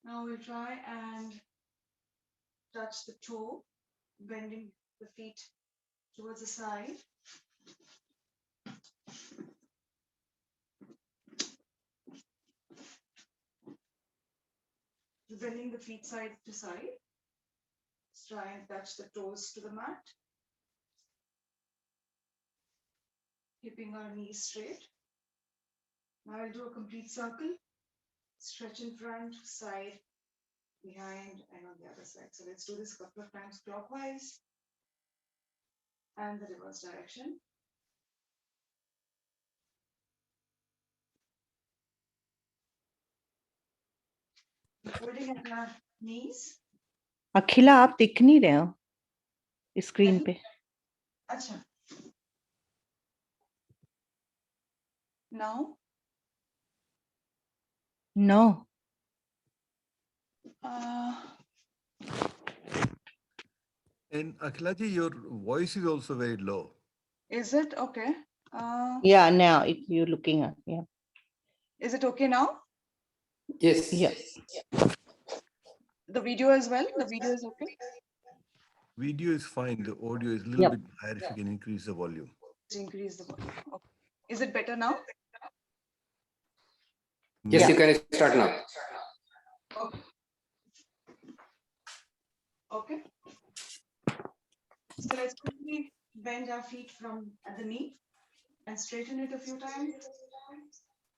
Now we'll try and touch the toe, bending the feet towards the side. Bending the feet side to side. Let's try and touch the toes to the mat. Keeping our knees straight. Now I'll do a complete circle. Stretch in front, side, behind, and on the other side. So let's do this a couple of times clockwise and the reverse direction. Holding at our knees. अखिला आप दिख नहीं रहे हो screen पे. अच्छा. Now. No. And Akhila ji, your voice is also very low. Is it okay? Yeah, now if you're looking at, yeah. Is it okay now? Yes. Yes. The video as well? The video is okay? Video is fine. The audio is a little bit higher if you can increase the volume. Increase the volume. Okay. Is it better now? Yes, you can start now. Okay. Okay. So let's quickly bend our feet from at the knee and straighten it a few times.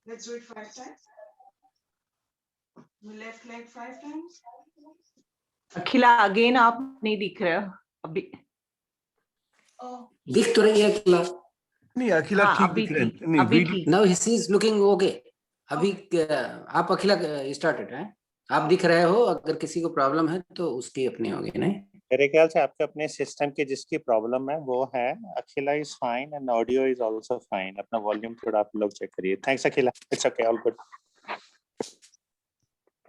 Let's do it 5 times. The left leg 5 times. Akhila again आप नहीं दिख रहे हो अभी. Oh. दिख तो रही है अखिला. नहीं अखिला ठीक दिख रहे हैं. नहीं video. Now he is looking okay. अभी आप अखिला स्टार्टेड हैं. आप दिख रहे हो. अगर किसी को प्रॉब्लम है तो उसकी अपनी होगी नहीं. मेरे ख्याल से आपके अपने सिस्टम की जिसकी प्रॉब्लम है वो है. Akhila is fine and audio is also fine. अपना वॉल्यूम थोड़ा आप लोग चेक करिए. Thanks Akhila. It's okay. All good.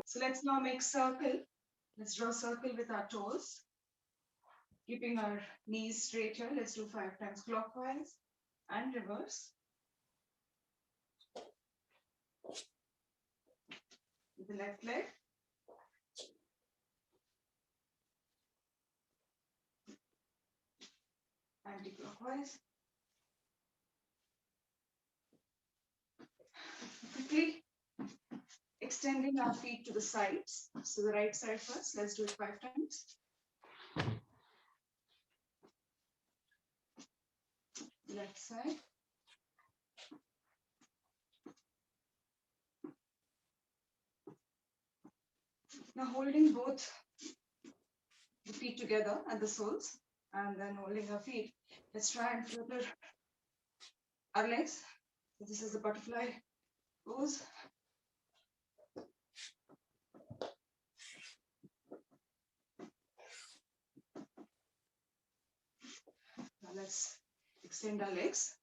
So let's now make circle. Let's draw a circle with our toes. Keeping our knees straight here. Let's do 5 times clockwise and reverse. With the left leg. Anti-clockwise. Quickly extending our feet to the sides. So the right side first. Let's do it 5 times. Left side. Now holding both the feet together at the soles and then holding our feet. Let's try and flutter our legs. So this is the butterfly pose. Now let's extend our legs,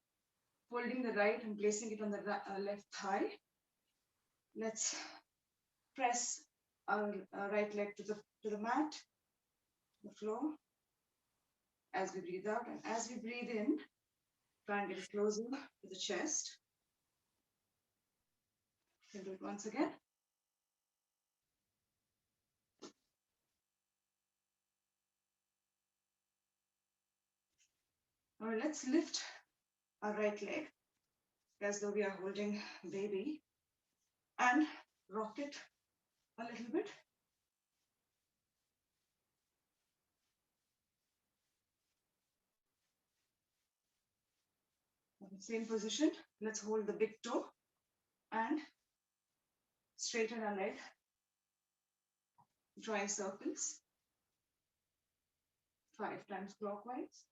holding the right and placing it on the left thigh. Let's press our right leg to the mat, the floor, as we breathe out. And as we breathe in, try and get it closer to the chest. Can do it once again. All right, let's lift our right leg as though we are holding baby and rock it a little bit. In the same position, let's hold the big toe and straighten our leg, drawing circles 5 times clockwise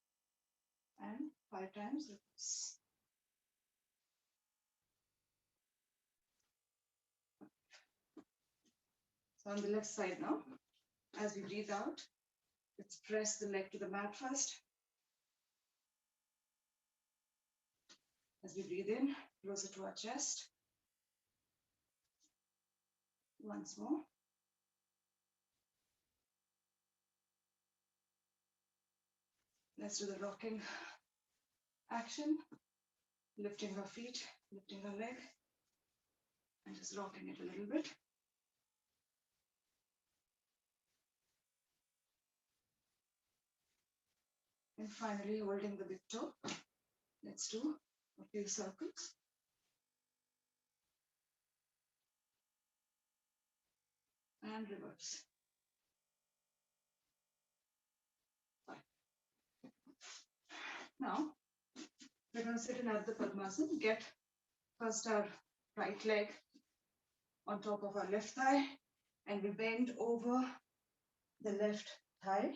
and 5 times reverse. So on the left side now, as we breathe out, let's press the leg to the mat first. As we breathe in, closer to our chest. Once more. Let's do the rocking action, lifting our feet, lifting our leg, and just rocking it a little bit. And finally holding the big toe. Let's do a few circles. And reverse. Fine. Now we're going to sit in Ardha Padmasana. Get first our right leg on top of our left thigh, and we bend over the left thigh.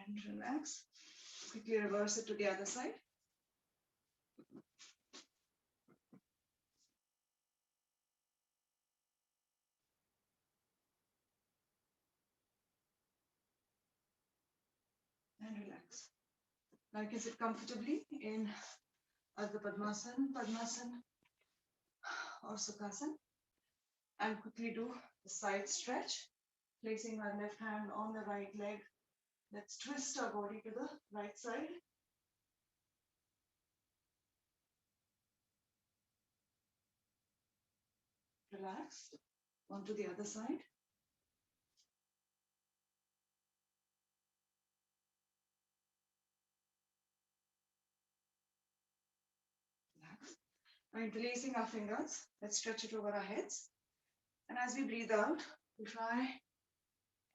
And relax. Quickly reverse it to the other side. And relax. Now you can sit comfortably in Ardha Padmasana, Padmasana or Sukhasana, and quickly do the side stretch, placing our left hand on the right leg. Let's twist our body to the right side. Relax. Onto the other side. Relax. Now interlacing our fingers, let's stretch it over our heads. And as we breathe out, we try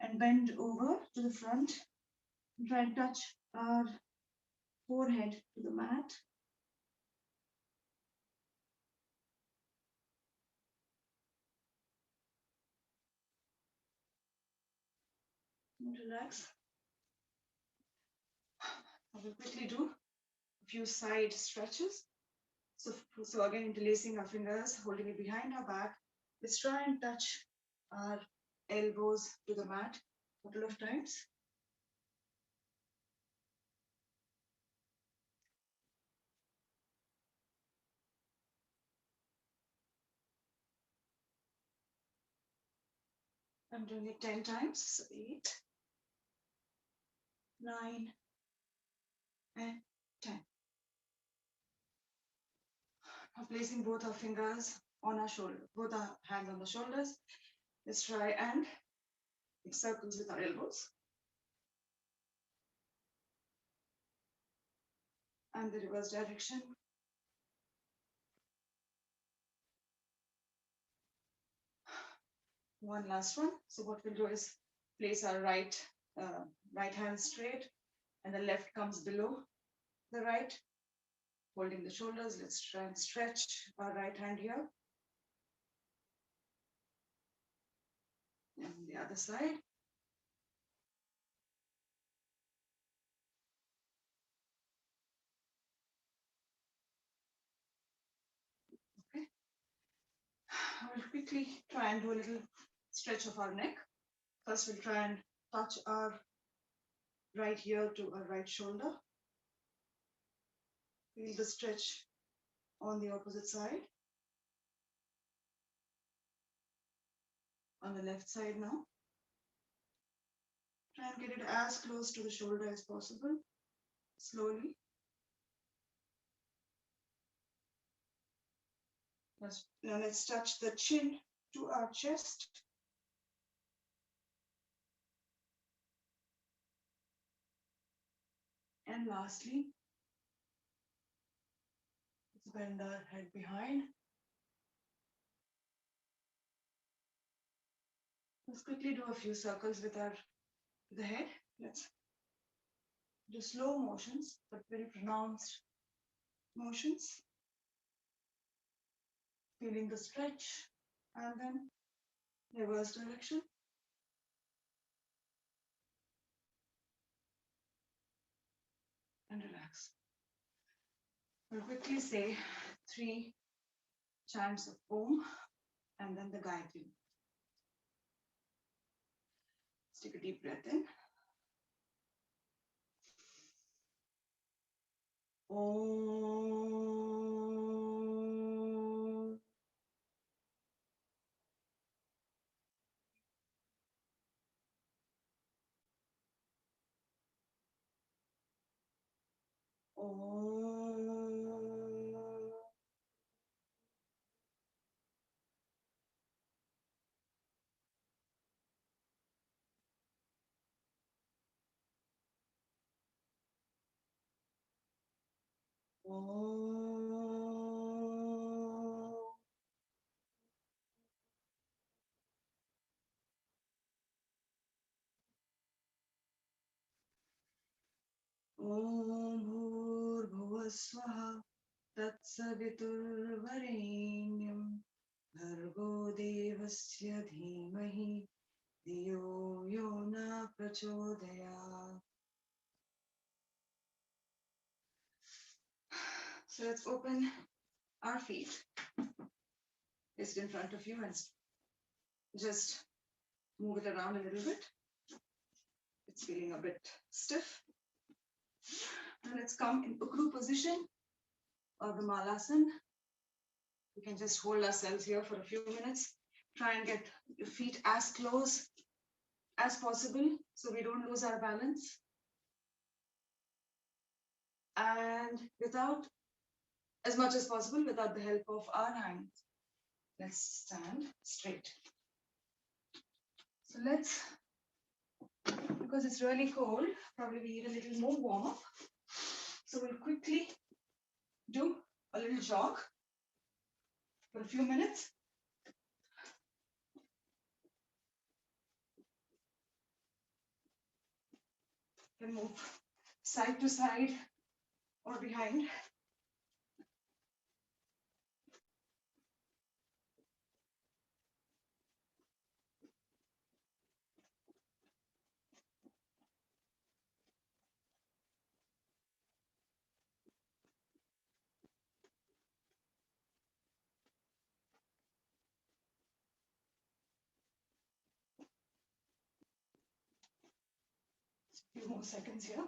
and bend over to the front and try and touch our forehead to the mat. And relax. I will quickly do a few side stretches. So again, interlacing our fingers, holding it behind our back. Let's try and touch our elbows to the mat a couple of times. I'm doing it 10 times. So 8, 9, and 10. Now placing both our fingers on our shoulder, both our hands on the shoulders. Let's try and make circles with our elbows. And the reverse direction. One last one. So what we'll do is place our right hand straight, and the left comes below the right, holding the shoulders. Let's try and stretch our right hand here. And the other side. Okay. I will quickly try and do a little stretch of our neck. First, we'll try and touch our right ear to our right shoulder. Feel the stretch on the opposite side. On the left side now. Try and get it as close to the shoulder as possible. Slowly. Now let's touch the chin to our chest. And lastly, let's bend our head behind. Let's quickly do a few circles with the head. Let's do slow motions, but very pronounced motions. Feeling the stretch, and then reverse direction. And relax. We'll quickly say 3 chants of Om and then the Gayatri. Let's take a deep breath in. Om. Om. Om Bhurbhuvasvaha Tatsaviturvarenyam Bhargo Devasya Dhimahi Dhiyo Yo Na Prachodayat. So let's open our feet. Place it in front of you and just move it around a little bit. It's feeling a bit stiff. Now let's come in Ukru position or the Malasana. We can just hold ourselves here for a few minutes. Try and get your feet as close as possible so we don't lose our balance. And without, as much as possible, without the help of our hands. Let's stand straight. So let's, because it's really cold, probably we need a little more warm up. So we'll quickly do a little jog for a few minutes. Then move side to side or behind. Few more seconds here.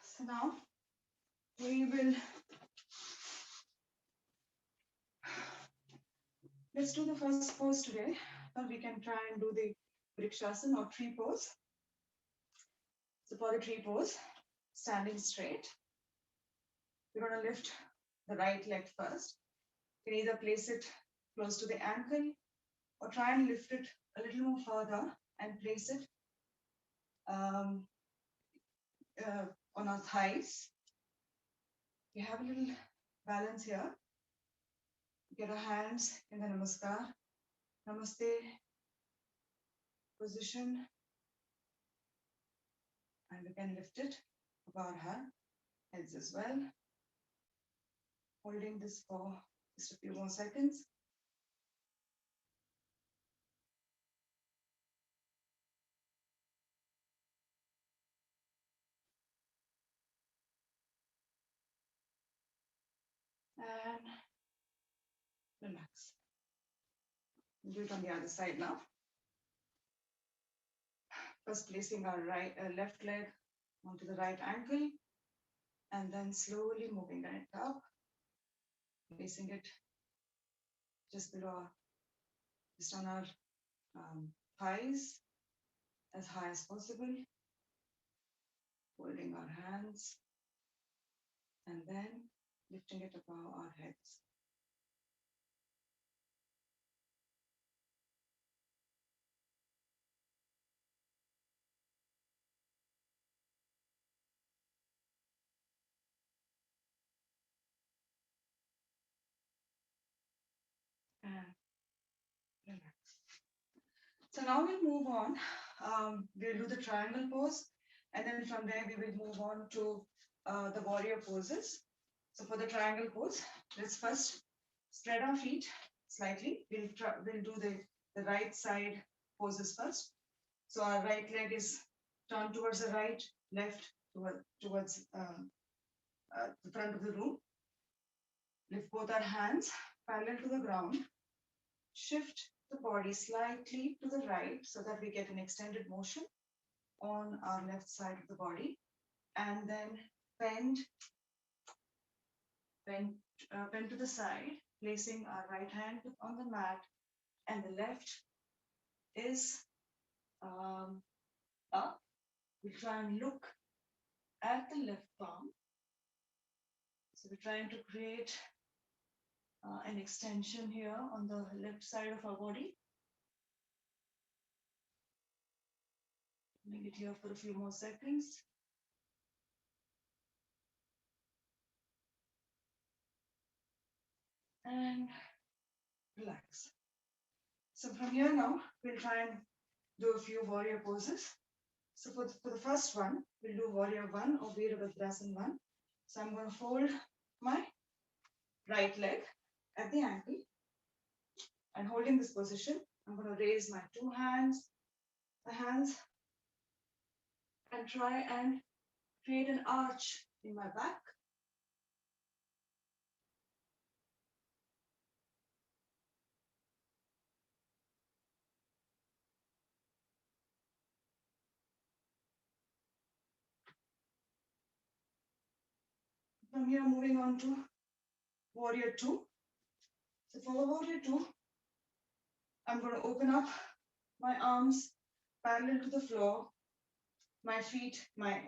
So now we will, let's do the first pose today. Or we can try and do the Vrikshasana or tree pose. So for the tree pose, standing straight, we're going to lift the right leg first. You can either place it close to the ankle or try and lift it a little more further and place it um, on our thighs. We have a little balance here. Get our hands in the Namaskar, Namaste position. And we can lift it above our heads as well. Holding this for just a few more seconds. And relax. We'll do it on the other side now. First placing our left leg onto the right ankle and then slowly moving it up, placing it just below, just on our thighs as high as possible, holding our hands and then lifting it above our heads. And relax. So now we'll move on. We'll do the triangle pose, and then from there we will move on to the warrior poses. So for the triangle pose, let's first spread our feet slightly. We'll do the right side poses first. So our right leg is turned towards the right, left towards the front of the room. Lift both our hands parallel to the ground. Shift the body slightly to the right so that we get an extended motion on our left side of the body, and then bend to the side, placing our right hand on the mat and the left is up. We try and look at the left palm So we're trying to create an extension here on the left side of our body. Leave it here for a few more seconds. And relax. So from here now, we'll try and do a few warrior poses. So for the first one, we'll do warrior 1 or Virabhadrasana 1. So I'm going to fold my right leg at the ankle, and holding this position, I'm going to raise my two hands, and try and create an arch in my back. From here, moving on to warrior 2. So for warrior 2, I'm going to open up my arms parallel to the floor. My feet, my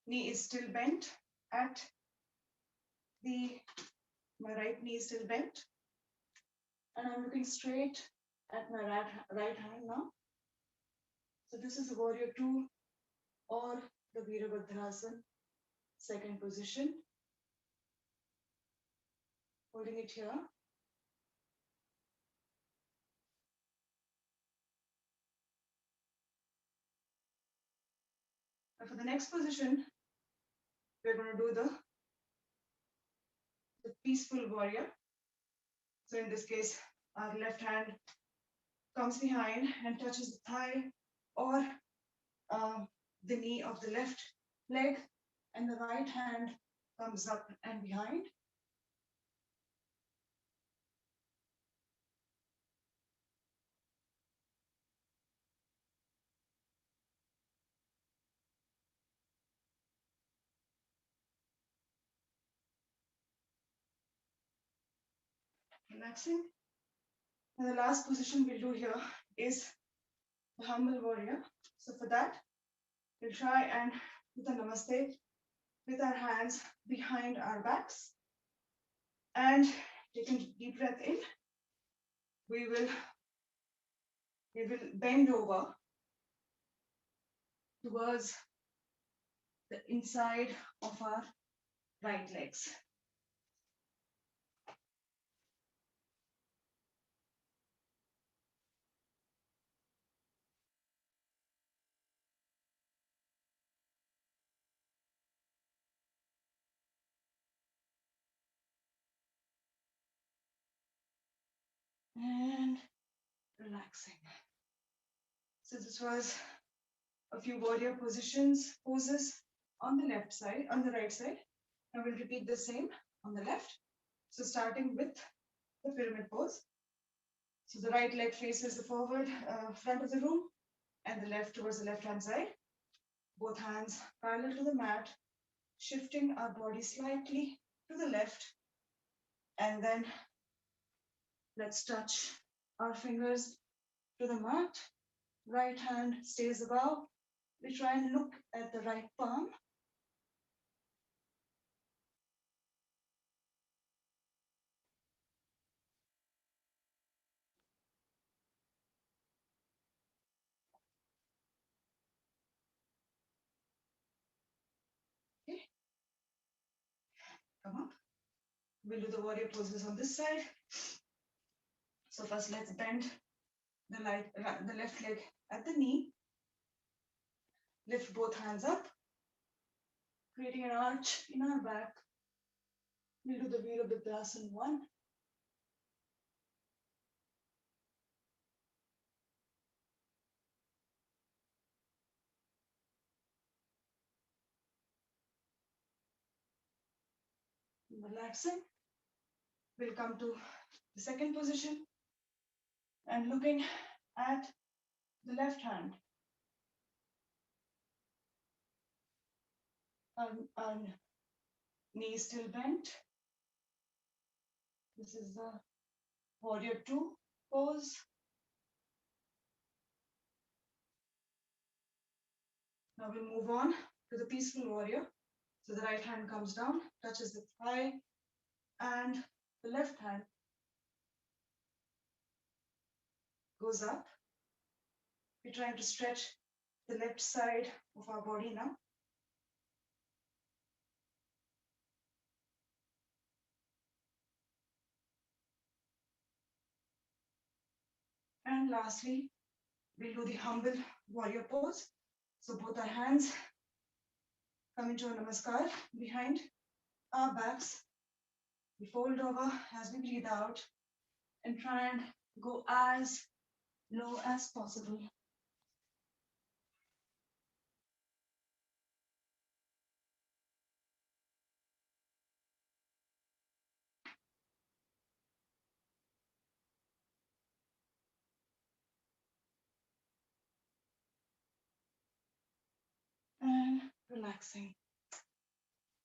knee is still bent at my right knee is still bent, and I'm looking straight at my right hand now. So this is warrior 2 or the Virabhadrasana second position. Holding it here. And for the next position, we're going to do the peaceful warrior. So in this case, our left hand comes behind and touches the thigh or the knee of the left leg, and the right hand comes up and behind. Relaxing. And the last position we'll do here is the humble warrior. So for that, we'll try and do the namaste with our hands behind our backs, and taking a deep breath in, we will bend over towards the inside of our right legs. And relaxing. So this was a few warrior poses on the left side, on the right side. I will repeat the same on the left. So starting with the pyramid pose. So the right leg faces the forward front of the room, and the left towards the left hand side. Both hands parallel to the mat, shifting our body slightly to the left, and then let's touch our fingers to the mat. Right hand stays above. We try and look at the right palm. Okay, come up. We'll do the warrior poses on this side. So first let's bend the left leg at the knee. Lift both hands up, creating an arch in our back. We'll do the Virabhadrasana 1. Relaxing. We'll come to the second position and looking at the left hand. Our knee is still bent. This is the warrior 2 pose. Now we'll move on to the peaceful warrior. So the right hand comes down, touches the thigh, and the left hand goes up. We're trying to stretch the left side of our body now. And lastly, we'll do the humble warrior pose. So both our hands come into a namaskar behind our backs. We fold over as we breathe out and try and go as low as possible. And relaxing.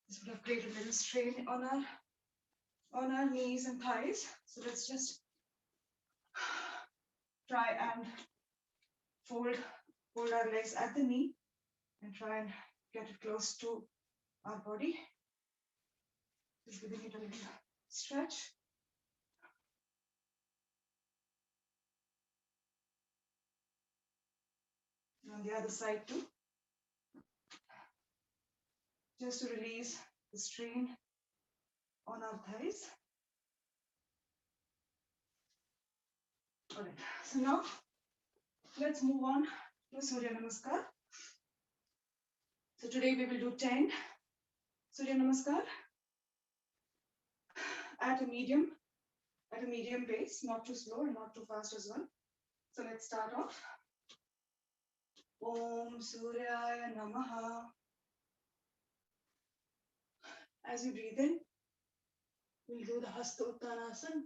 This would have created a little strain on our knees and thighs. So let's just try and fold our legs at the knee and try and get it close to our body. Just giving it a little stretch. And on the other side too. Just to release the strain on our thighs. All right, so now let's move on to Surya Namaskar. So today we will do 10 Surya Namaskar at a medium pace, not too slow and not too fast as well. So let's start off. Om Suryaya Namaha. As you breathe in, we'll do the Hastottanasana.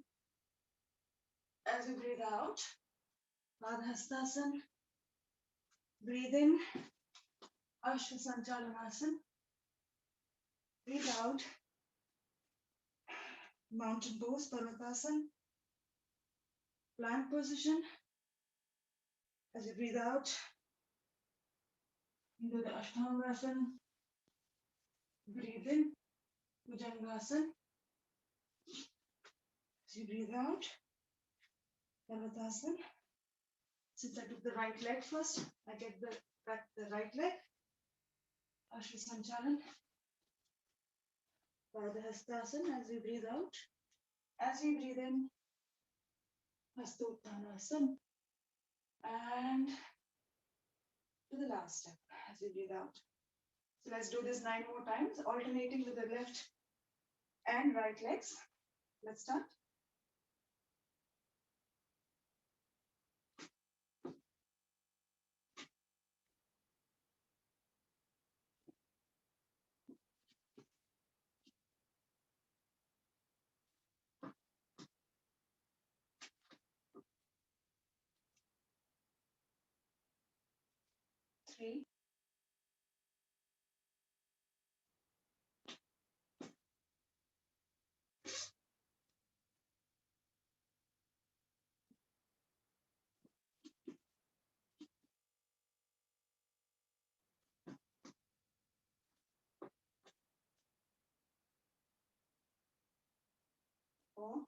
As you breathe out, Padhastasana. Breathe in, Ashwasanchalanasana. Breathe out, mountain pose, Parvatasana. Plank position. As you breathe out, you do the Ashtangasana. Breathe in, Bhujangasana. As you breathe out, Parvatasana. Since I took the right leg first, I get back the right leg. Ashwasanchalan. Padhastasana as we breathe out. As we breathe in, Hastottanasana. And to the last step as we breathe out. So let's do this 9 more times, alternating with the left and right legs. Let's start. Three. Four.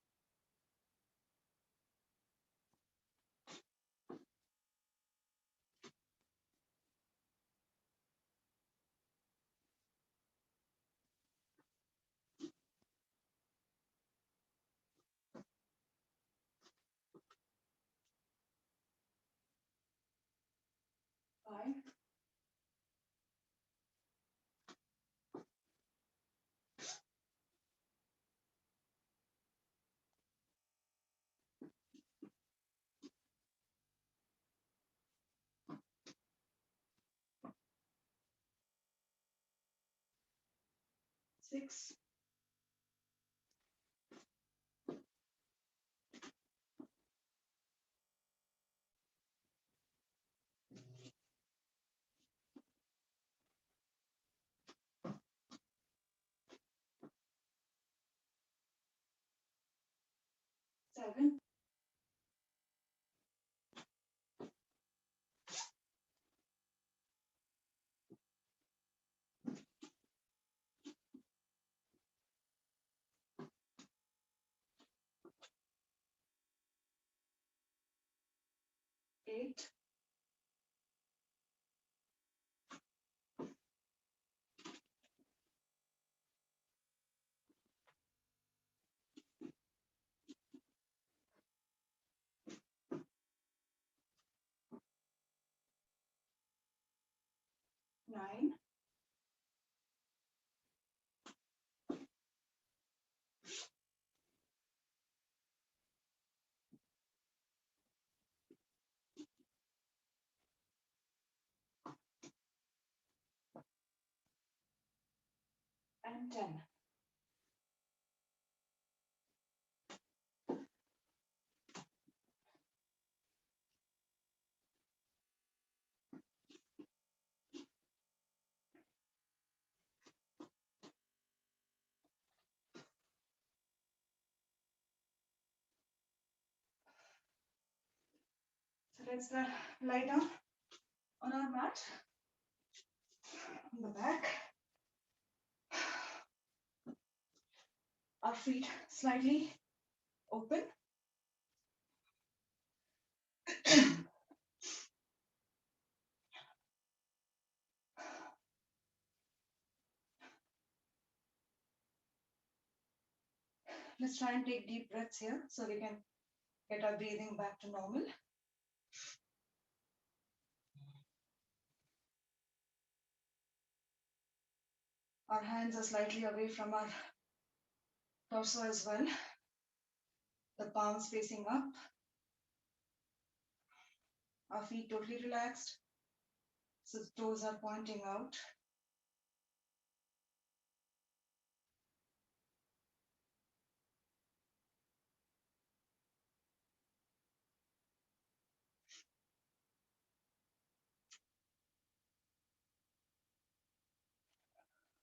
5. 6. 7. 8, 9, and 10. So let's lie down on our mat, on the back. Our feet slightly open. Let's try and take deep breaths here so we can get our breathing back to normal. Our hands are slightly away from our torso as well. The palms facing up. Our feet totally relaxed. So the toes are pointing out.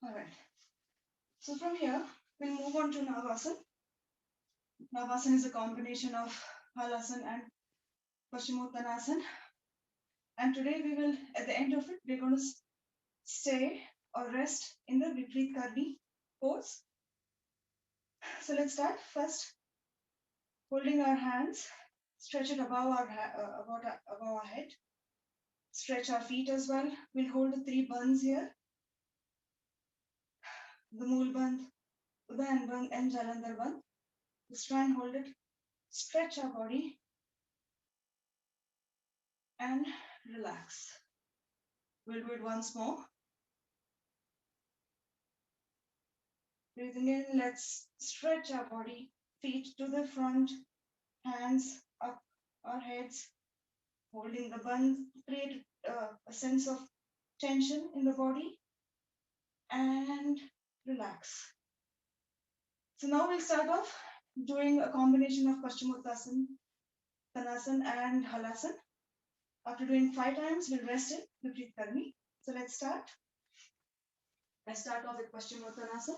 All right. So from here, we'll move on to Navasana. Navasana is a combination of Halasana and Paschimottanasana. And today we will, at the end of it, we're going to stay or rest in the Vipreet Karni pose. So let's start. First, holding our hands, stretch it above our head. Stretch our feet as well. We'll hold the 3 bandhs here. The Mool Bandh, Udayan Bandh and Jalandhar Bandh. Let's try and hold it. Stretch our body and relax. We'll do it once more. Breathing in, let's stretch our body, feet to the front, hands up our heads, holding the bandh, create a sense of tension in the body and relax. So now we'll start off doing a combination of Paschimottanasana, Tanasana and Halasana. After doing 5 times, we'll rest in Vipreet Karni. So let's start. Let's start off with Paschimottanasana.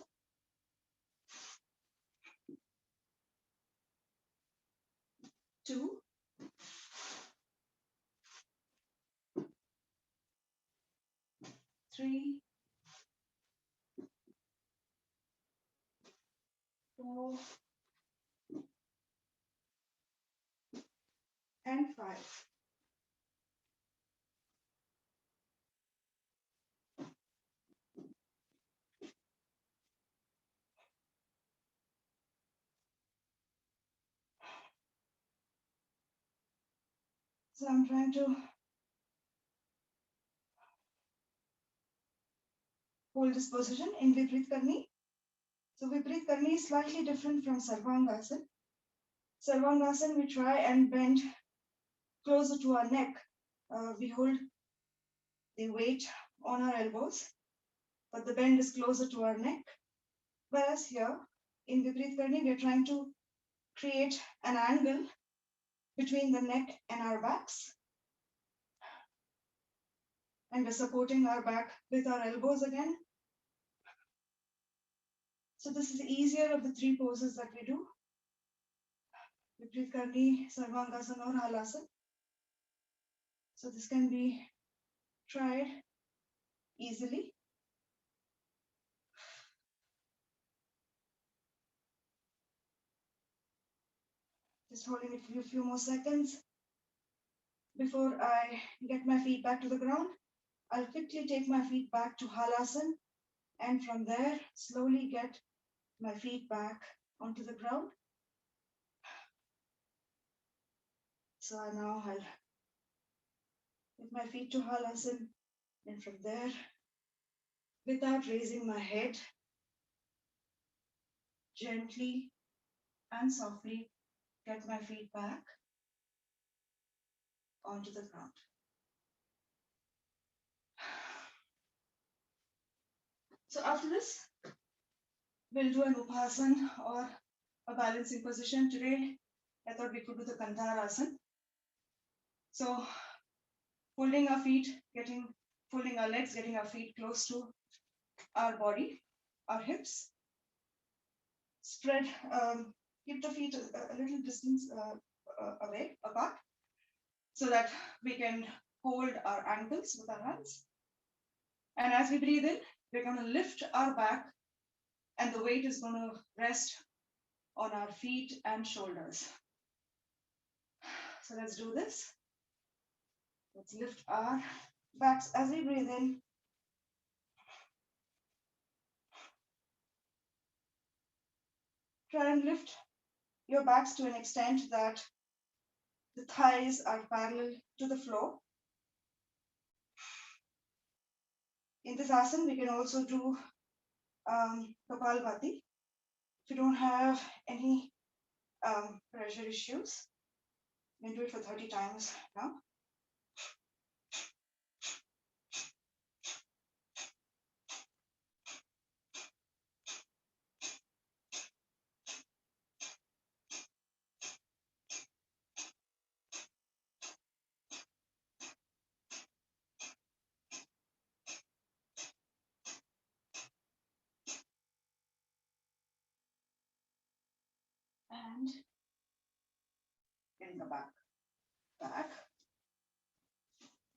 Two, 3, 4, and 5. So I'm trying to hold this position in Vipreet Karni. So Vipreet Karni is slightly different from Sarvangasana. Sarvangasana, we try and bend closer to our neck. We hold the weight on our elbows, but the bend is closer to our neck. Whereas here, in Vipreet Karni, we're trying to create an angle between the neck and our backs. And we're supporting our back with our elbows again. So this is the easier of the 3 poses that we do. Vipreet Karni, Sarvangasana or Halasana. So this can be tried easily. Just holding it for a few more seconds. Before I get my feet back to the ground, I'll quickly take my feet back to Halasana, and from there, slowly get my feet back onto the ground. So now I'll get my feet to Halasana, and from there, without raising my head, gently and softly get my feet back onto the ground. So after this, we'll do an upasana or a balancing position. Today, I thought we could do the Kantharasana. So folding our feet, folding our legs, getting our feet close to our body, our hips. Spread, keep the feet a little distance away, apart, so that we can hold our ankles with our hands. And as we breathe in, we're going to lift our back, and the weight is going to rest on our feet and shoulders. So let's do this. Let's lift our backs as we breathe in. Try and lift your backs to an extent that the thighs are parallel to the floor. In this asana, we can also do Kapalbhati. If you don't have any pressure issues, you can do it for 30 times now. And getting the back.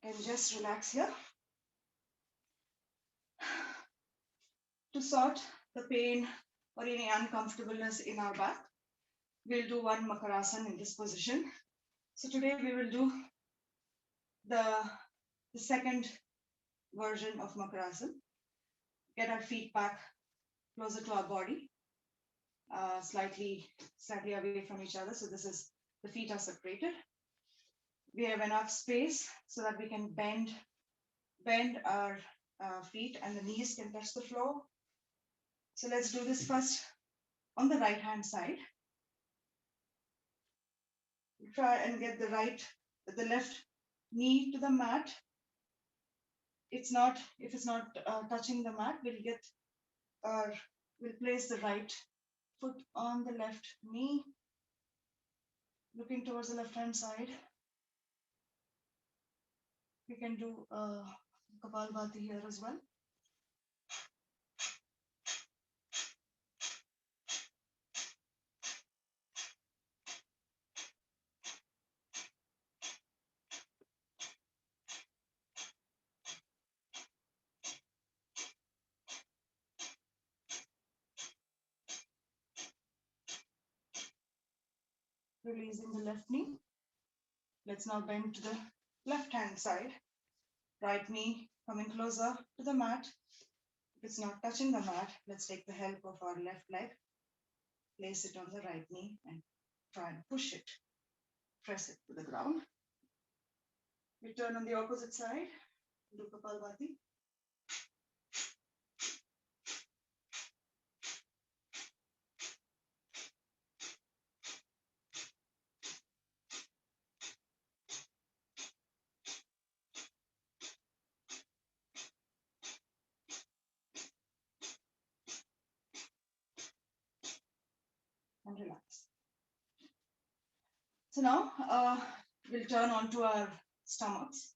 And just relax here. To sort the pain or any uncomfortableness in our back, we'll do one Makarasana in this position. So today we will do the second version of Makarasana. Get our feet back closer to our body, slightly away from each other. So this is, the feet are separated. We have enough space so that we can bend our feet and the knees can touch the floor. So let's do this first on the right hand side. Try and get the left knee to the mat. If it's not touching the mat, we'll place the right foot on the left knee, looking towards the left hand side. We can do Kapalbhati here as well. Releasing the left knee. Let's now bend to the left hand side. Right knee coming closer to the mat. If it's not touching the mat, let's take the help of our left leg. Place it on the right knee and try and push it. Press it to the ground. We turn on the opposite side. Do Kapalbhati. And relax. So now we'll turn onto our stomachs.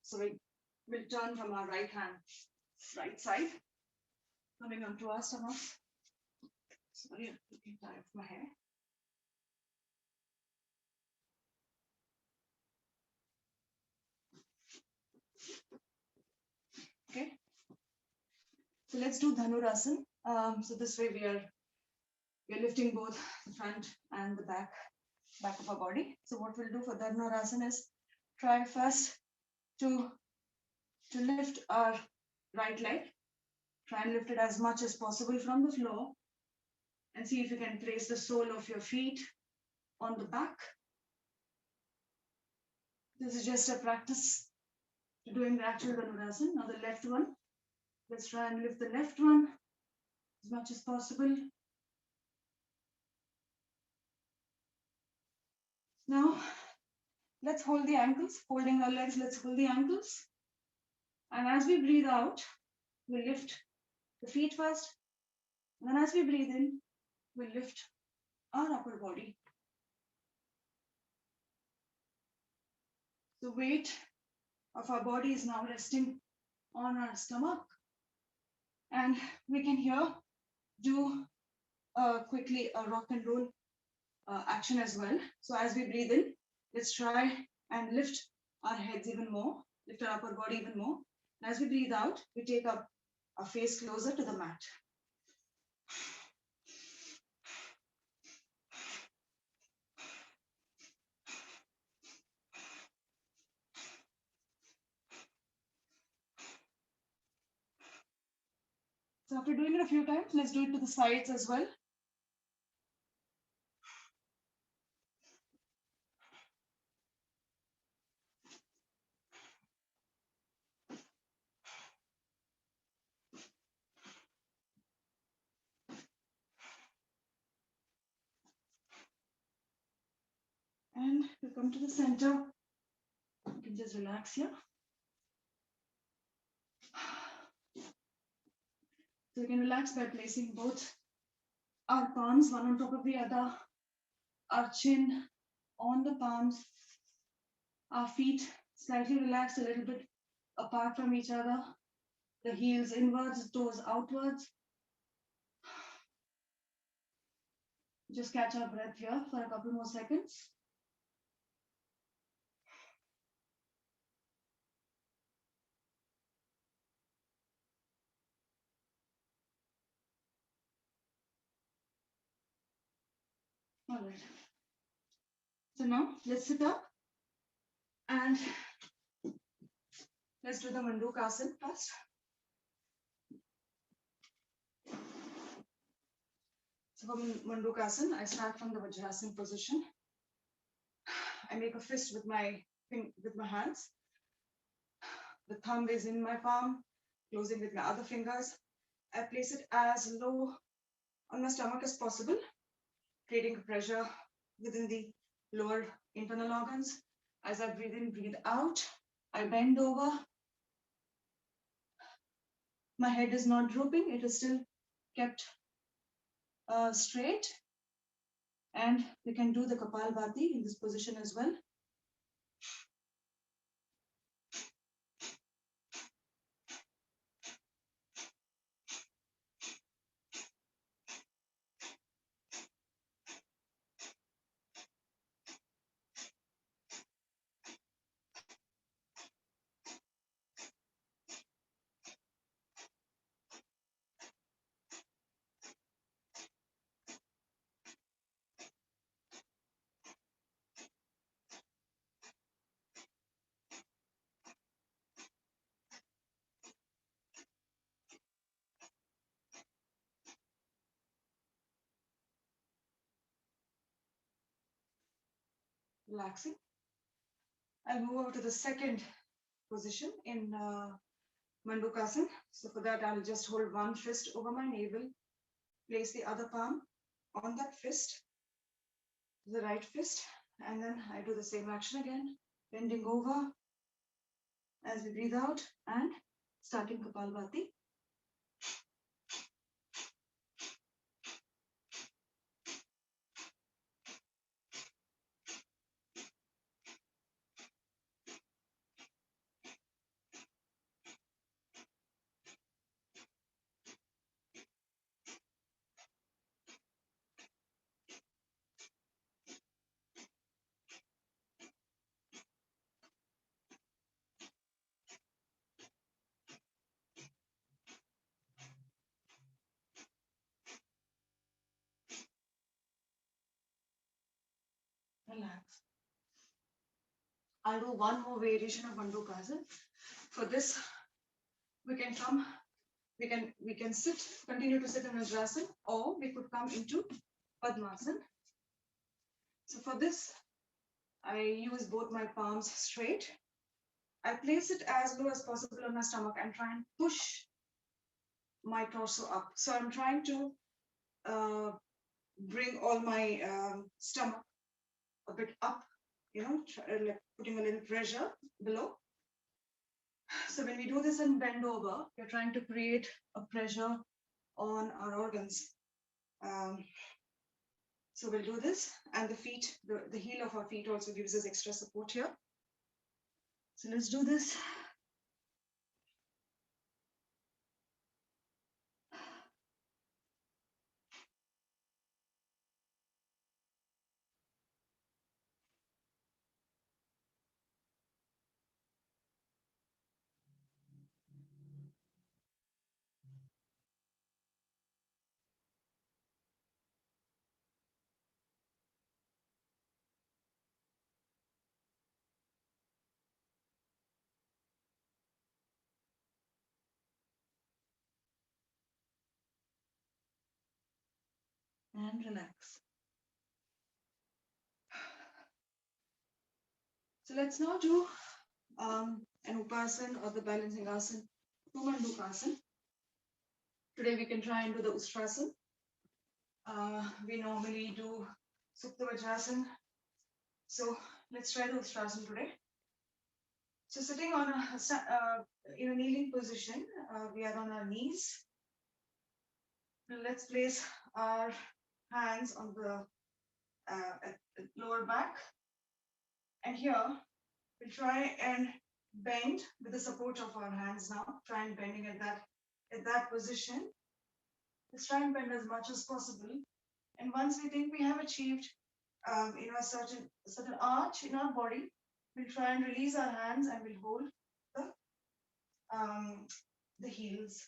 So we'll turn from our right side, coming onto our stomachs. Sorry, I'm taking time of my hair. Okay. So let's do Dhanurasana. So this way we are lifting both the front and the back back of our body. So what we'll do for Dhanurasana is try first to lift our right leg. Try and lift it as much as possible from the floor and see if you can place the sole of your feet on the back. This is just a practice to doing the actual Dhanurasana. Now the left one. Let's try and lift the left one as much as possible. Now, let's hold the ankles, holding our legs, let's hold the ankles. And as we breathe out, we'll lift the feet first. And then as we breathe in, we'll lift our upper body. The weight of our body is now resting on our stomach. And we can here do quickly a rock and roll action as well. So as we breathe in, let's try and lift our heads even more, lift our upper body even more. And as we breathe out, we take up our face closer to the mat. So after doing it a few times, let's do it to the sides as well. And we come to the center. You can just relax here. So you can relax by placing both our palms one on top of the other, our chin on the palms, our feet slightly relaxed a little bit apart from each other, the heels inwards, toes outwards. Just catch our breath here for a couple more seconds. All right. So now let's sit up and let's do the Mandukasana first. So for Mandukasana, I start from the Vajrasana position. I make a fist with my hands. The thumb is in my palm, closing with my other fingers. I place it as low on my stomach as possible, creating pressure within the lower internal organs. As I breathe in, breathe out, I bend over. My head is not drooping, it is still kept straight. And we can do the Kapalbhati in this position as well. Relaxing. I'll move over to the second position in Mandukasana. So for that, I'll just hold one fist over my navel, place the other palm on that fist, the right fist, and then I do the same action again, bending over as we breathe out and starting Kapalbhati. I'll do one more variation of Bandukasana. For this, we can sit, continue to sit in Vajrasana, or we could come into Padmasana. So for this, I use both my palms straight. I place it as low as possible on my stomach and try and push my torso up. So I'm trying to bring all my stomach a bit up, like putting a little pressure below. So when we do this and bend over, we're trying to create a pressure on our organs. So we'll do this, and the feet, the heel of our feet also gives us extra support here. So let's do this. And relax. So let's now do an Upasana or the balancing asana, Mandukasana. Today we can try and do the Ustrasana. We normally do Supta Vajrasana. So let's try the Ustrasana today. So sitting on in a kneeling position, we are on our knees. Let's place our hands on the lower back. And here, we'll try and bend with the support of our hands now. Try and bending at that position. Let's try and bend as much as possible. And once we think we have achieved a certain arch in our body, we'll try and release our hands and we'll hold the heels.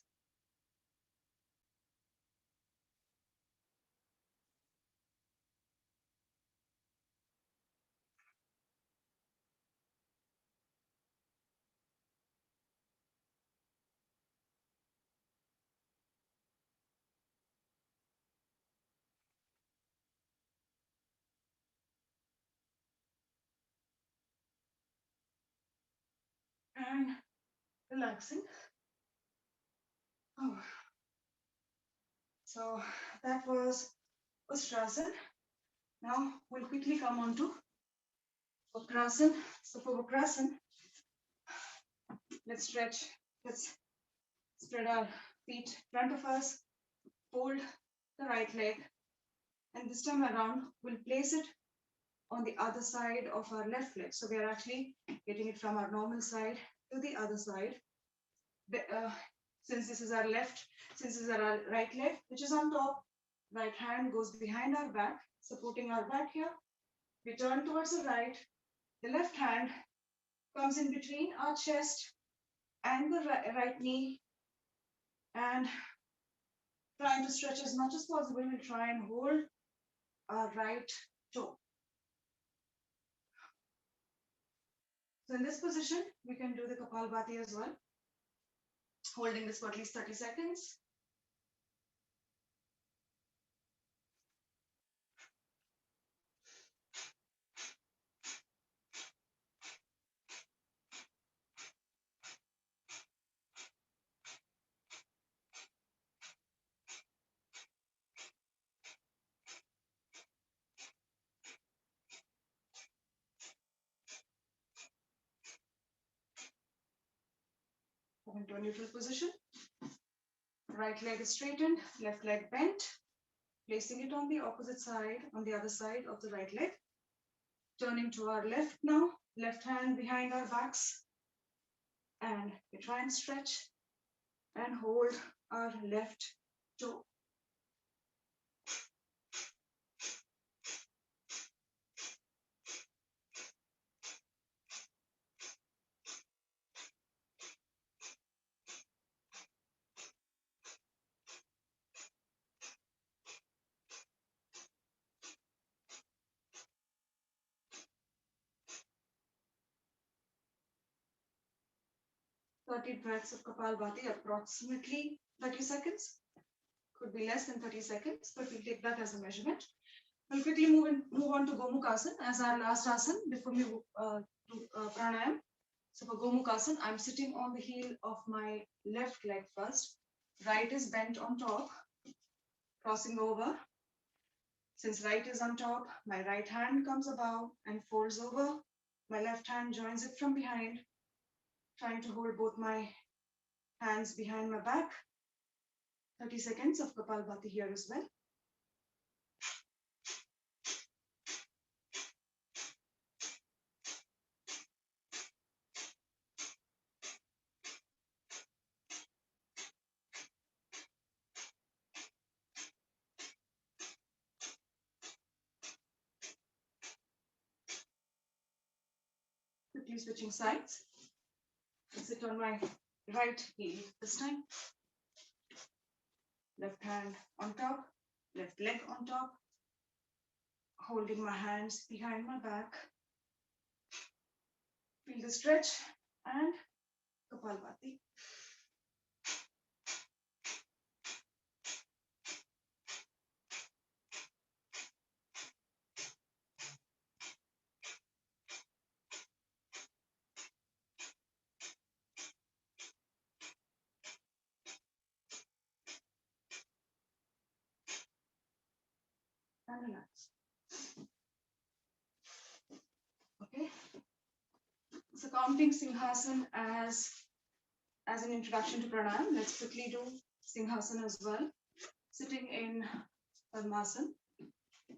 And relaxing. Oh. So that was Ustrasana. Now we'll quickly come on to Vakrasana. So for Vakrasana, let's stretch. Let's spread our feet in front of us. Fold the right leg. And this time around, we'll place it on the other side of our left leg. So we are actually getting it from our normal side to the other side. Since this is our right leg, which is on top, right hand goes behind our back, supporting our back here. We turn towards the right. The left hand comes in between our chest and the right knee, and trying to stretch as much as possible. We'll try and hold our right toe. So in this position, we can do the Kapalbhati as well, holding this for at least 30 seconds. Into a neutral position. Right leg is straightened, left leg bent, placing it on the opposite side, on the other side of the right leg. Turning to our left now, left hand behind our backs. And we try and stretch and hold our left toe. 30 breaths of Kapalbhati, approximately 30 seconds. Could be less than 30 seconds, but we'll take that as a measurement. We'll quickly move on to Gomukhasana as our last asana before we do pranayam. So for Gomukhasana, I'm sitting on the heel of my left leg first. Right is bent on top, crossing over. Since right is on top, my right hand comes above and folds over. My left hand joins it from behind, trying to hold both my hands behind my back. 30 seconds of Kapalbhati here as well. Quickly switching sides. I sit on my right heel this time. Left hand on top, left leg on top, holding my hands behind my back. Feel the stretch and Kapalbhati. And relax. Okay. So counting Singhasana as an introduction to pranayam, let's quickly do Singhasana as well. Sitting in Padmasana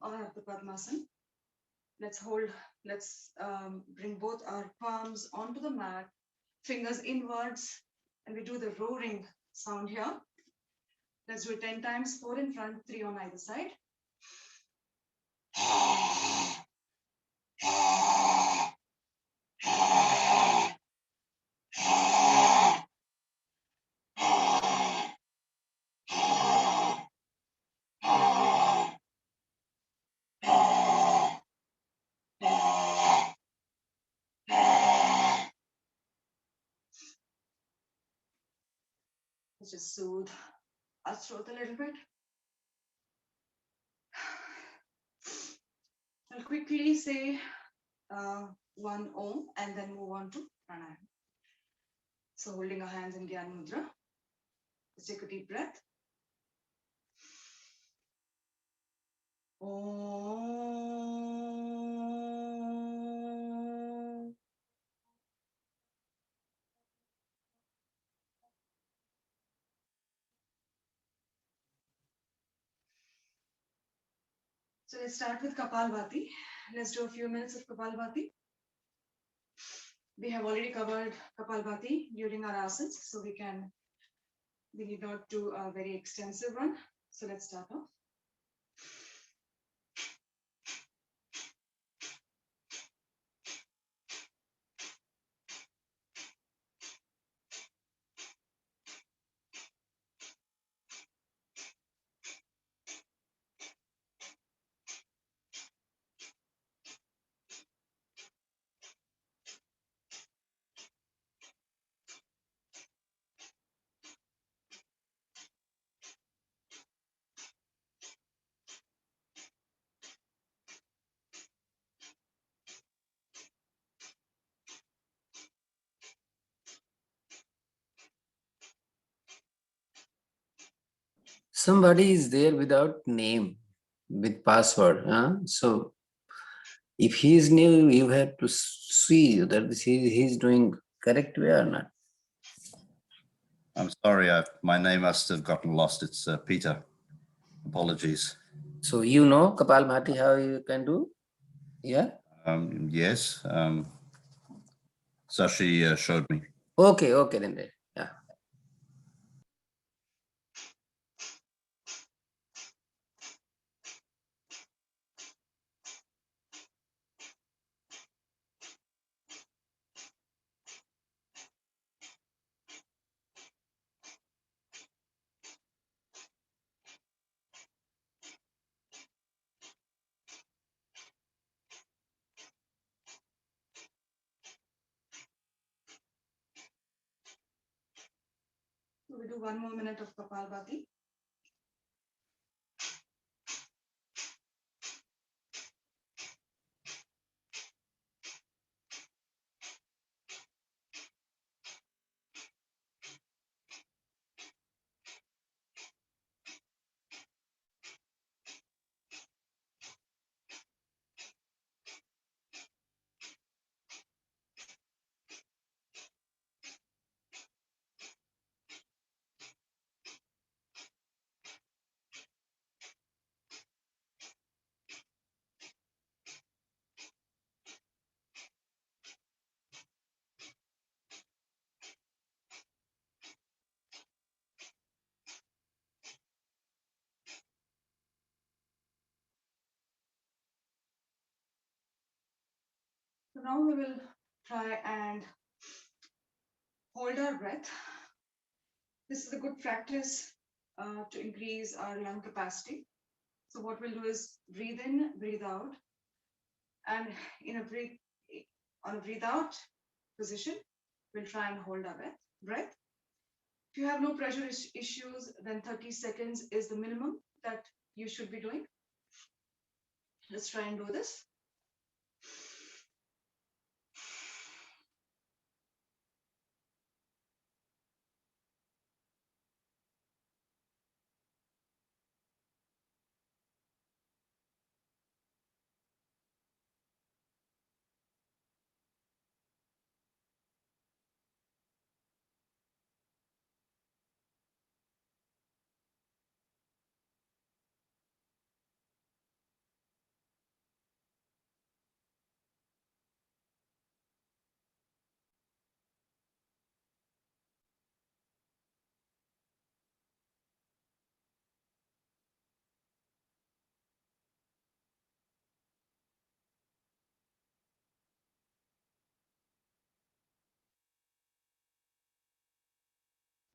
or Ardha Padmasana. Let's bring both our palms onto the mat, fingers inwards, and we do the roaring sound here. Let's do it 10 times, 4 in front, 3 on either side. Let's just soothe our throat a little bit. I'll quickly say one Om and then move on to pranayam. So holding our hands in Gyan Mudra. Let's take a deep breath. Om. So let's start with Kapalbhati. Let's do a few minutes of Kapalbhati. We have already covered Kapalbhati during our asanas, so we need not do a very extensive one. So let's start off. Somebody is there without name, with password. So if he is new, you have to see that he's doing correct way or not. I'm sorry, my name must have gotten lost. It's Peter. Apologies. So you know Kapalbhati, how you can do? Yeah? Yes. Sashi showed me. Okay, then. Yeah. do 1 more minute of Kapalbhati. So now we will try and hold our breath. This is a good practice to increase our lung capacity. So what we'll do is breathe in, breathe out, and on a breathe out position, we'll try and hold our breath. If you have no pressure issues, then 30 seconds is the minimum that you should be doing. Let's try and do this.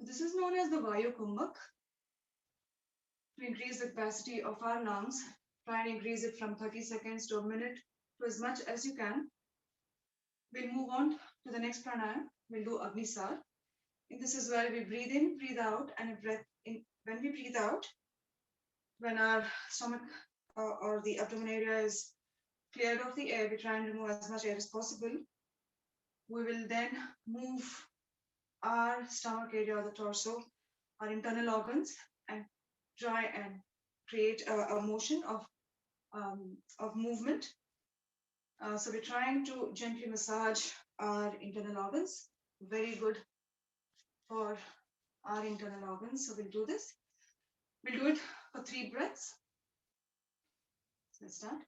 This is known as the Vayu Kumbhak. To increase the capacity of our lungs, try and increase it from 30 seconds to a minute to as much as you can. We'll move on to the next pranayam. We'll do Agnisar. This is where we breathe in, breathe out, and a breath in. When we breathe out, when our stomach or the abdomen area is cleared of the air, we try and remove as much air as possible. We will then move our stomach area or the torso, our internal organs, and try and create a motion of movement. So we're trying to gently massage our internal organs. Very good for our internal organs. So we'll do this. We'll do it for 3 breaths. So let's start.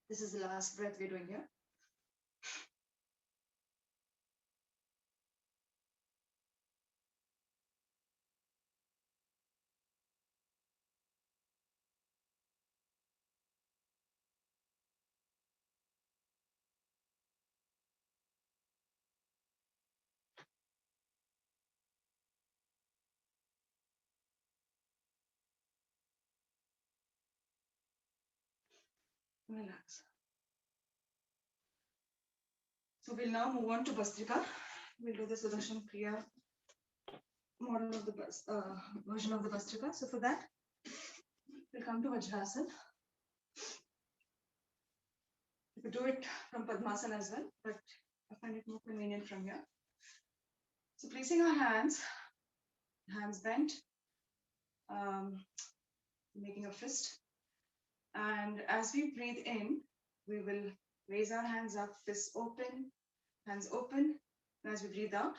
This is the last breath we're doing here. Relax. So we'll now move on to Bastrika. We'll do the Sudarshan Kriya model of the version of the Bastrika. So for that, we'll come to Vajrasana. You could do it from Padmasana as well, but I find it more convenient from here. So placing our hands bent, making a fist. And as we breathe in, we will raise our hands up, fists open, hands open. And as we breathe out,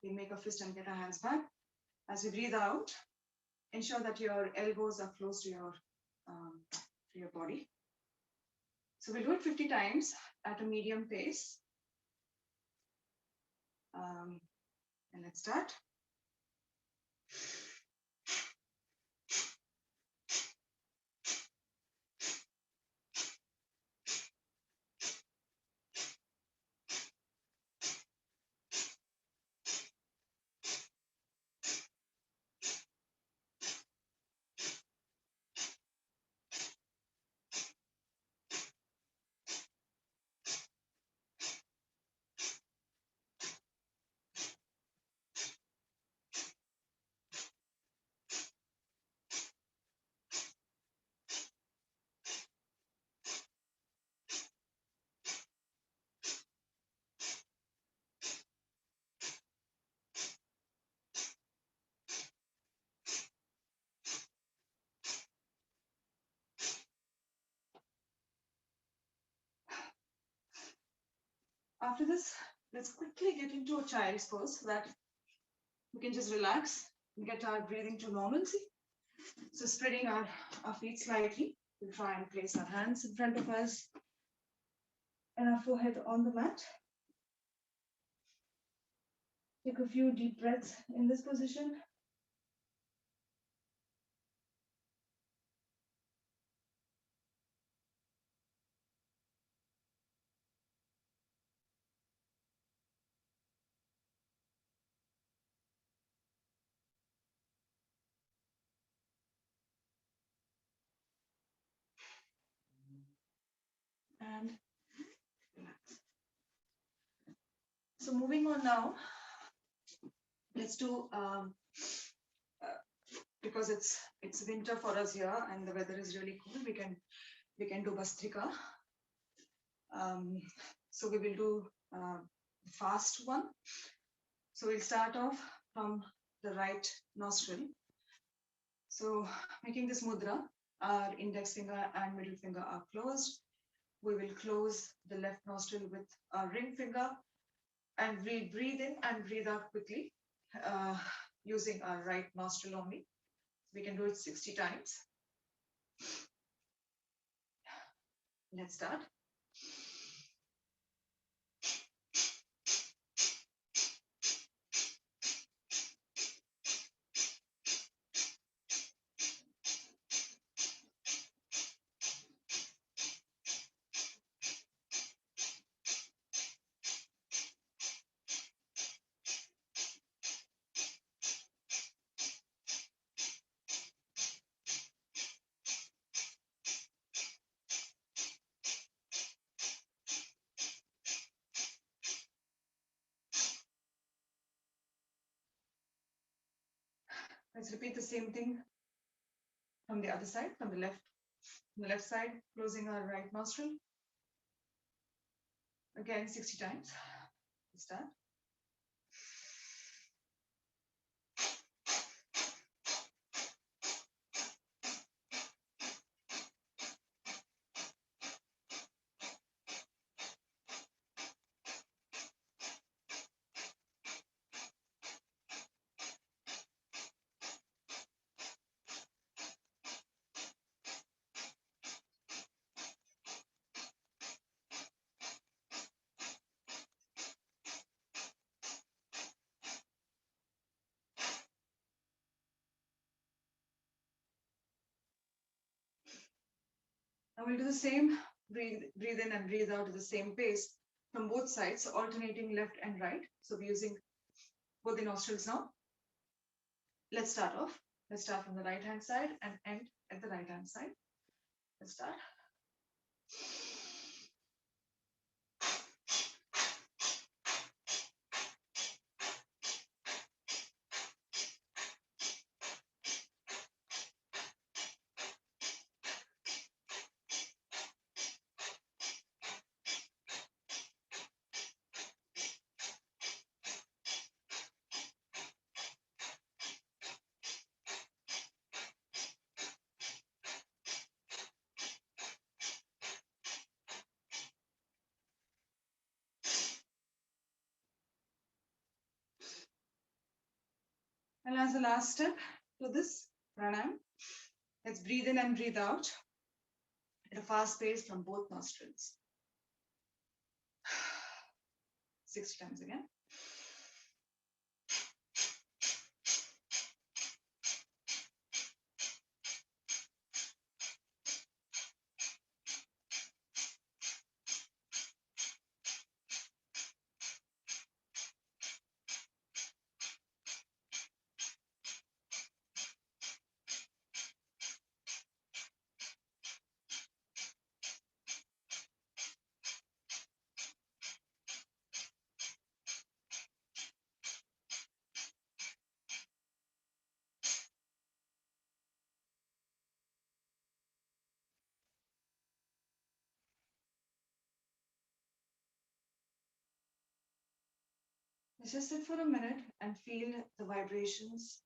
we make a fist and get our hands back. As we breathe out, ensure that your elbows are close to your body. So we'll do it 50 times at a medium pace. And let's start. After this, let's quickly get into a child's pose so that we can just relax and get our breathing to normalcy. So spreading our feet slightly, we'll try and place our hands in front of us and our forehead on the mat. Take a few deep breaths in this position. And relax. So moving on now, let's do because it's winter for us here and the weather is really cool. We can do Bastrika. So we will do the fast one. So we'll start off from the right nostril. So making this mudra, our index finger and middle finger are closed. We will close the left nostril with our ring finger and we'll breathe in and breathe out quickly using our right nostril only. We can do it 60 times. Let's start. Let's repeat the same thing from the other side, from the left side, closing our right nostril. Again, 60 times. Let's start. Now we'll do the same, breathe in and breathe out at the same pace from both sides, so alternating left and right. So we're using both the nostrils now. Let's start off. Let's start from the right hand side and end at the right hand side. Let's start. And as the last step to this pranayam, let's breathe in and breathe out at a fast pace from both nostrils. 6 times again. Let's just sit for a minute and feel the vibrations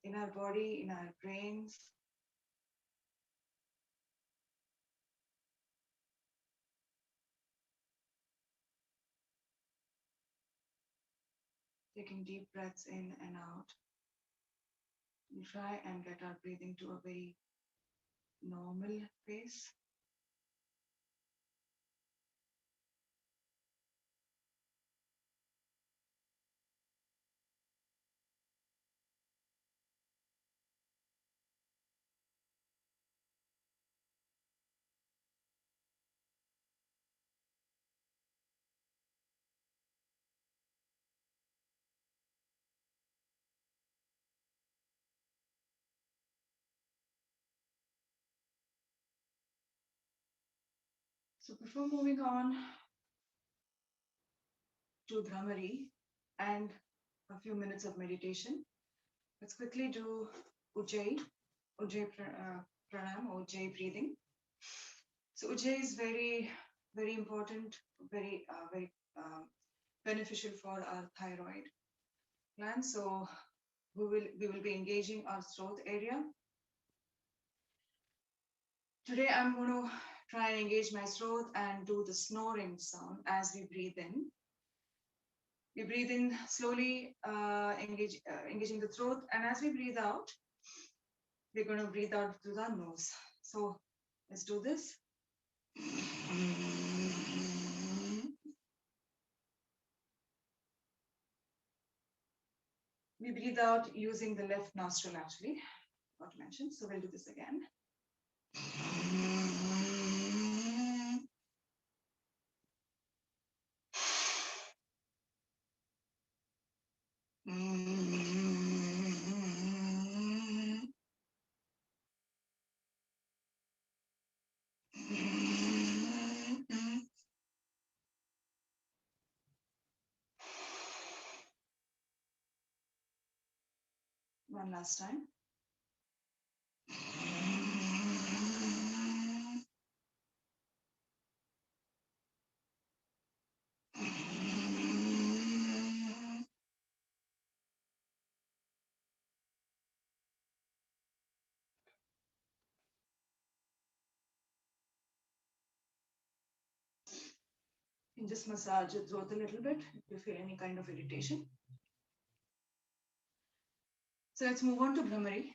in our body, in our brains. Taking deep breaths in and out. We try and get our breathing to a very normal pace. So before moving on to Brahmari and a few minutes of meditation, let's quickly do Ujjayi pranayam, Ujjayi breathing. So Ujjayi is very, very important, very beneficial for our thyroid gland. So we will be engaging our throat area. Today I'm going to try and engage my throat and do the snoring sound as we breathe in. We breathe in slowly, engaging the throat, and as we breathe out, we're going to breathe out through the nose. So let's do this. We breathe out using the left nostril actually, not to mention. So we'll do this again. One last time. And just massage your throat a little bit if you feel any kind of irritation. So let's move on to Brahmari.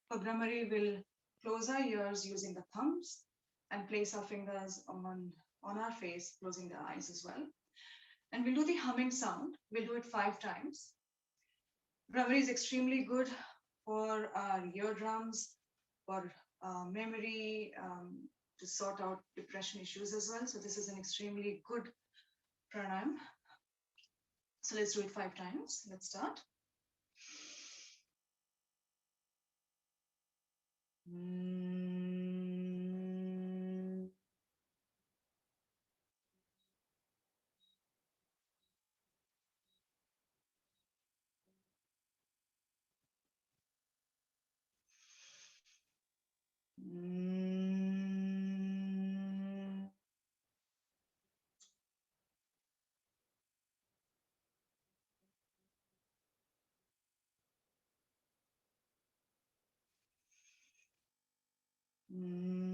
For Brahmari, we'll close our ears using the thumbs and place our fingers on our face, closing the eyes as well. And we'll do the humming sound. We'll do it 5 times. Brahmari is extremely good for our eardrums, for memory, to sort out depression issues as well. So this is an extremely good pranayam. So let's do it 5 times. Let's start. Mm. Mm.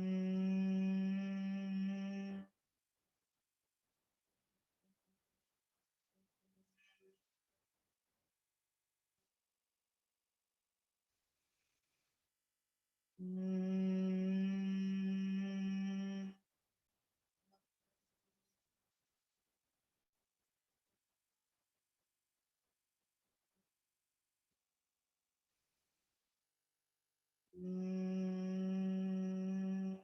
Mm. Mm.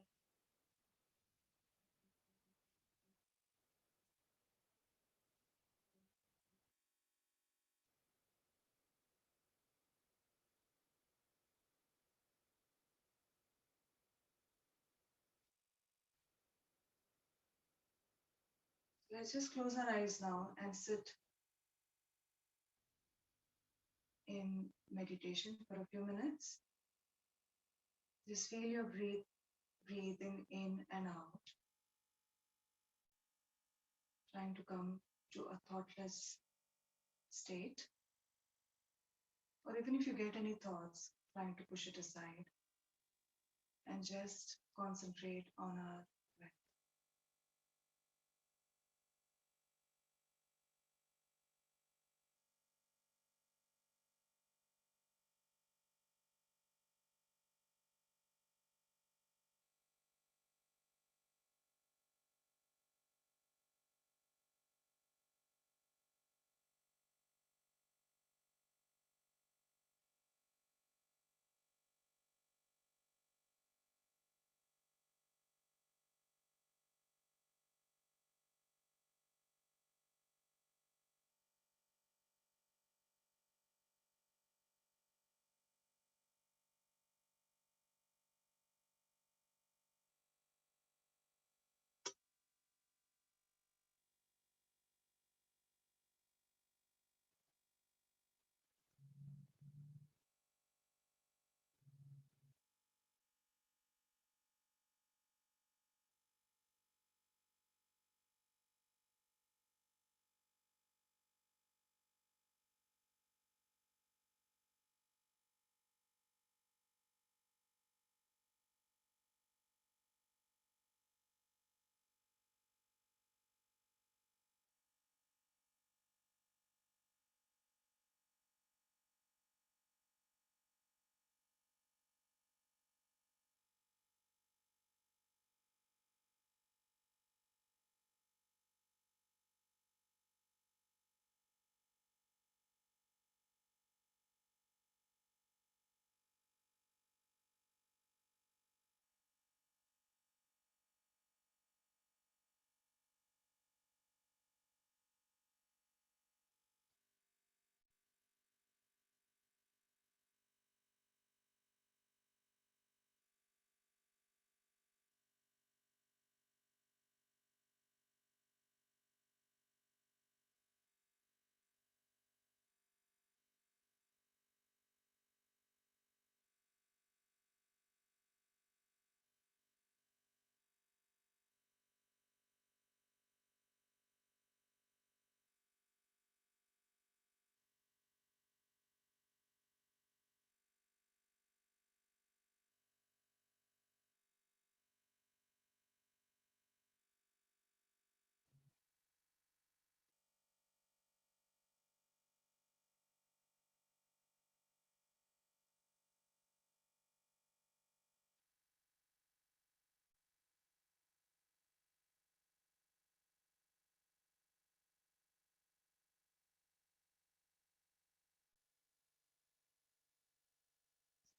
Let's just close our eyes now and sit in meditation for a few minutes. Just feel your breathing in and out, trying to come to a thoughtless state. Or even if you get any thoughts, trying to push it aside and just concentrate on our breath.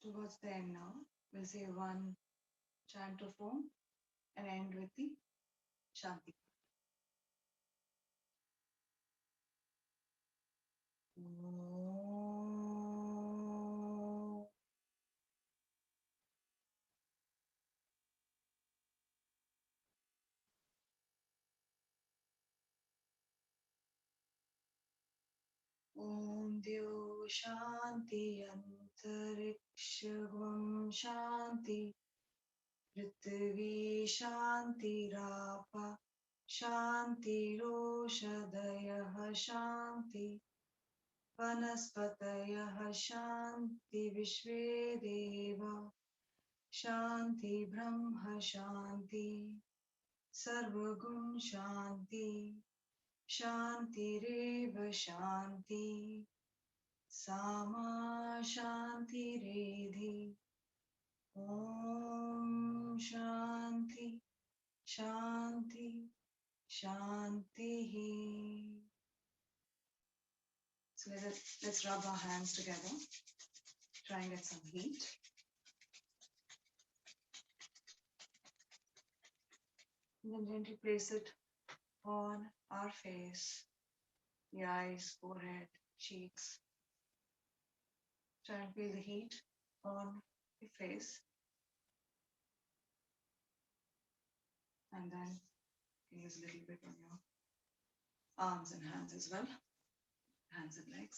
Towards the end now, we'll say one chant of Om and end with the Shanti. Om. Om Dyo Shanti Antariksham Shanti Prithvi Shantirapa Shantiroshadayah Shanti Vanaspatayah Shanti Vishve Deva Shanti Brahma Shanti Sarvagun Shanti Shantireva Shanti Sama Shantiredhi Om Shanti Shanti Shanti. So let's rub our hands together. Try and get some heat. And then gently place it on our face, the eyes, forehead, cheeks. Try and feel the heat on your face. And then use a little bit on your arms and hands as well, hands and legs.